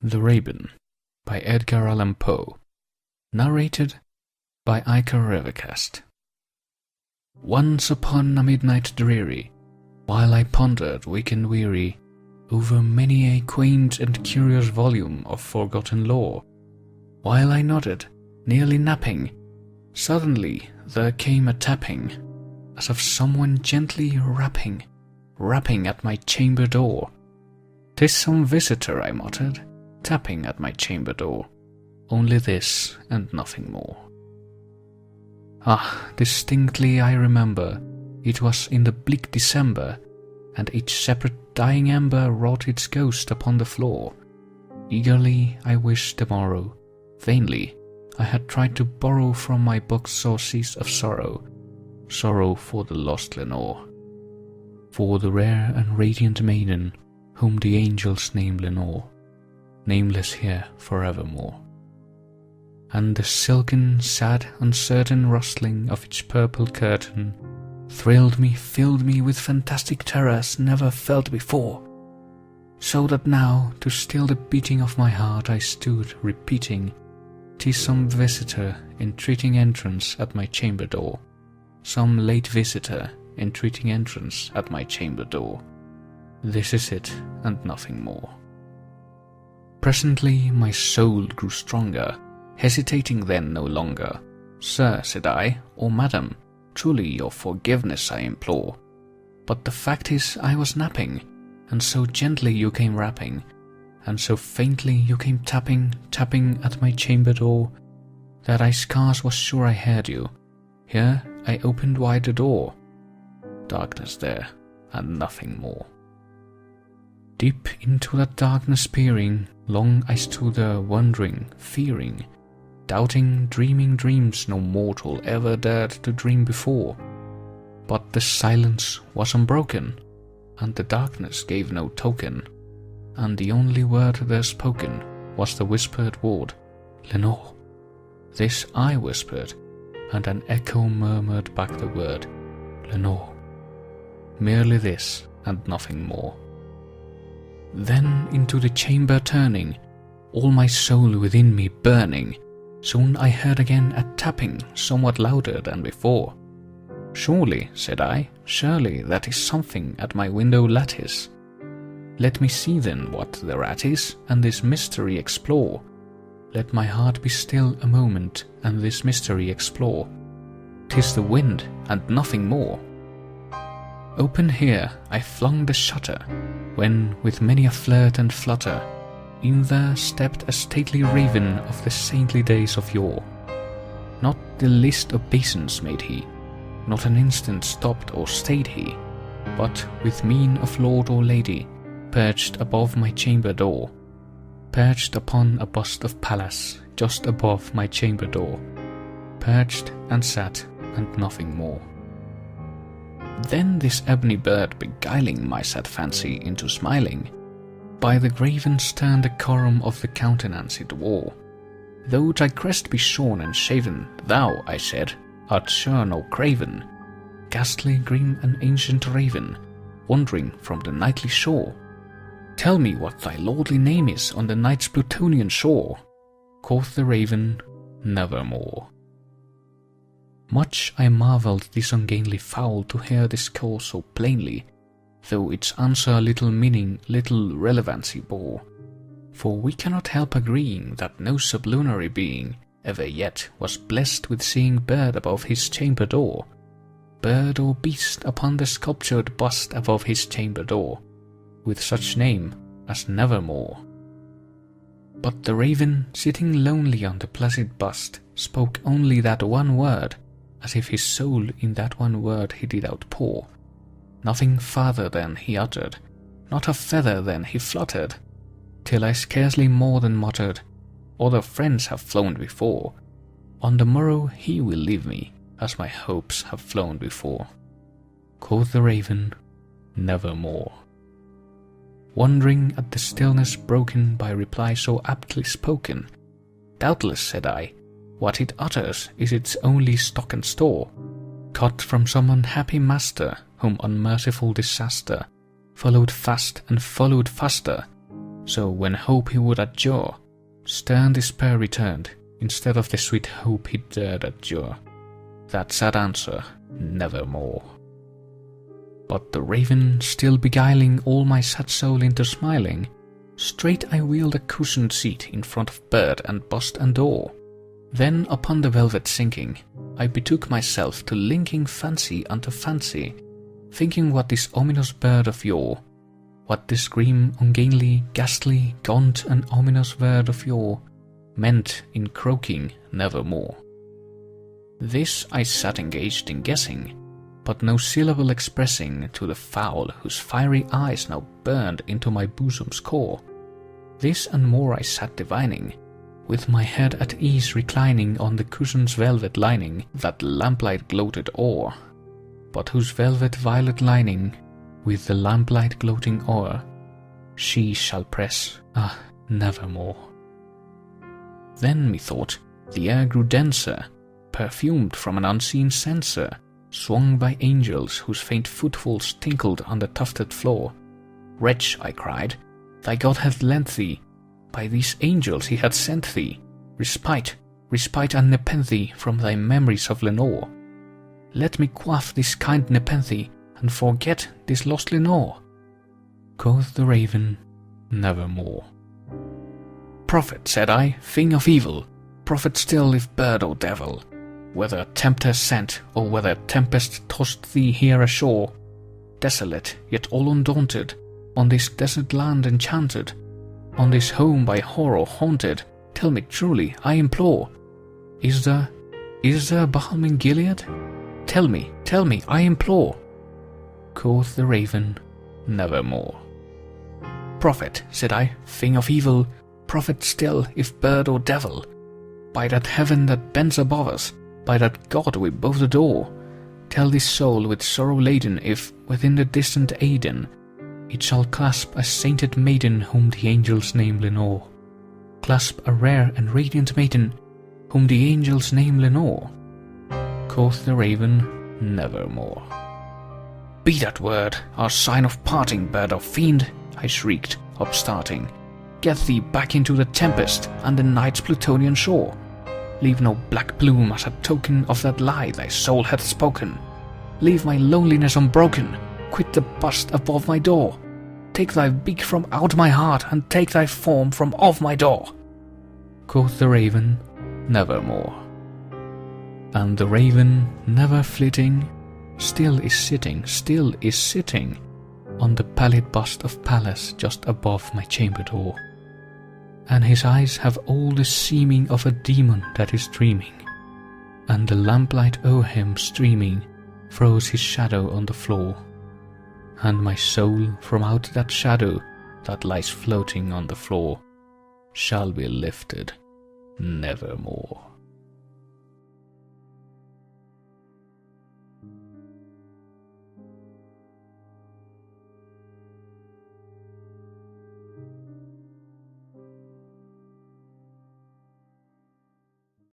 The Raven by Edgar Allan Poe. Narrated by Iker Rivercast. Once upon a midnight dreary, while I pondered weak and weary over many a quaint and curious volume of forgotten lore, while I nodded, nearly napping, suddenly there came a tapping, as of someone gently rapping at my chamber door. "'Tis some visitor," I muttered, tapping at my chamber door. Only this and nothing more. Ah, distinctly I remember, it was in the bleak December, and each separate dying ember wrought its ghost upon the floor. Eagerly I wished the morrow. Vainly I had tried to borrow from my book's sources of sorrow for the lost Lenore, for the rare and radiant maiden whom the angels name Lenore, nameless here forevermore. And the silken, sad, uncertain rustling of its purple curtain thrilled me, filled me with fantastic terrors never felt before, so that now, to still the beating of my heart, I stood repeating, "'Tis some visitor entreating entrance at my chamber door, some late visitor entreating entrance at my chamber door. This is it, and nothing more." Presently my soul grew stronger, hesitating then no longer. "Sir," said I, "or madam, truly your forgiveness I implore. But the fact is I was napping, and so gently you came rapping, and so faintly you came tapping at my chamber door, that I scarce was sure I heard you. Here I opened wide the door. Darkness there, and nothing more." Deep into that darkness peering, long I stood there wondering, fearing, doubting, dreaming dreams no mortal ever dared to dream before. But the silence was unbroken, and the darkness gave no token, and the only word there spoken was the whispered word, "Lenore." This I whispered, and an echo murmured back the word, "Lenore." Merely this, and nothing more. Then into the chamber turning, all my soul within me burning, soon I heard again a tapping somewhat louder than before. "Surely," said I, "surely that is something at my window lattice. Let me see then what thereat is, and this mystery explore. Let my heart be still a moment, and this mystery explore. 'Tis the wind, and nothing more." Open here I flung the shutter, when, with many a flirt and flutter, in there stepped a stately raven of the saintly days of yore. Not the least obeisance made he, not an instant stopped or stayed he, but, with mien of lord or lady, perched above my chamber door, perched upon a bust of Pallas, just above my chamber door, perched and sat, and nothing more. Then this ebony bird, beguiling my sad fancy into smiling, by the graven stern decorum of the countenance it wore, "Though thy crest be shorn and shaven, thou," I said, "art sure no craven, ghastly, grim, and ancient raven, wandering from the nightly shore. Tell me what thy lordly name is on the night's Plutonian shore." Quoth the raven, "Nevermore." Much I marvelled this ungainly fowl to hear discourse so plainly, though its answer little meaning, little relevancy bore. For we cannot help agreeing that no sublunary being ever yet was blessed with seeing bird above his chamber door, bird or beast upon the sculptured bust above his chamber door, with such name as Nevermore. But the raven, sitting lonely on the placid bust, spoke only that one word, as if his soul in that one word he did outpour. Nothing farther than he uttered, not a feather than he fluttered, till I scarcely more than muttered, "Other friends have flown before. On the morrow he will leave me, as my hopes have flown before." Quoth the raven, "Nevermore." Wondering at the stillness broken by reply so aptly spoken, "Doubtless," said I, "what it utters is its only stock and store, cut from some unhappy master whom unmerciful disaster followed fast and followed faster, So when hope he would adjure, stern despair returned, instead of the sweet hope he dared adjure. That sad answer, nevermore. But the raven, still beguiling all my sad soul into smiling, straight I wheeled a cushioned seat in front of bird and bust and door. Then upon the velvet sinking, I betook myself to linking fancy unto fancy, thinking what this ominous bird of yore, what this grim, ungainly, ghastly, gaunt and ominous bird of yore meant in croaking nevermore. This I sat engaged in guessing, but no syllable expressing to the fowl whose fiery eyes now burned into my bosom's core. This and more I sat divining, with my head at ease reclining on the cushion's velvet lining that lamplight gloated o'er, but whose velvet violet lining, with the lamplight gloating o'er, she shall press, nevermore. Then methought the air grew denser, perfumed from an unseen censer, swung by angels whose faint footfalls tinkled on the tufted floor. Wretch, I cried, thy God hath lent thee, by these angels he hath sent thee, respite and nepenthe from thy memories of Lenore. Let me quaff this kind nepenthe, and forget this lost Lenore. Quoth the raven, nevermore. Prophet, said I, thing of evil, prophet still if bird or devil, whether tempter sent, or whether tempest tossed thee here ashore, desolate, yet all undaunted, on this desert land enchanted, on this home by horror haunted, tell me truly, I implore, is there a balm in Gilead? Tell me, I implore. Quoth the raven, nevermore. Prophet, said I, thing of evil, prophet still, if bird or devil, by that heaven that bends above us, by that God we both adore, tell this soul with sorrow laden if, within the distant Aidenn, it shall clasp a sainted maiden whom the angels name Lenore, clasp a rare and radiant maiden whom the angels name Lenore. Quoth the raven, nevermore. Be that word our sign of parting, bird of fiend, I shrieked, upstarting. Get thee back into the tempest and the night's Plutonian shore. Leave no black plume as a token of that lie thy soul hath spoken. Leave my loneliness unbroken. Quit the bust above my door. Take thy beak from out my heart, and take thy form from off my door. Quoth the raven, nevermore. And the raven, never flitting, still is sitting on the pallid bust of Pallas just above my chamber door. And his eyes have all the seeming of a demon that is dreaming, and the lamplight o'er him streaming throws his shadow on the floor, and my soul from out that shadow that lies floating on the floor shall be lifted nevermore.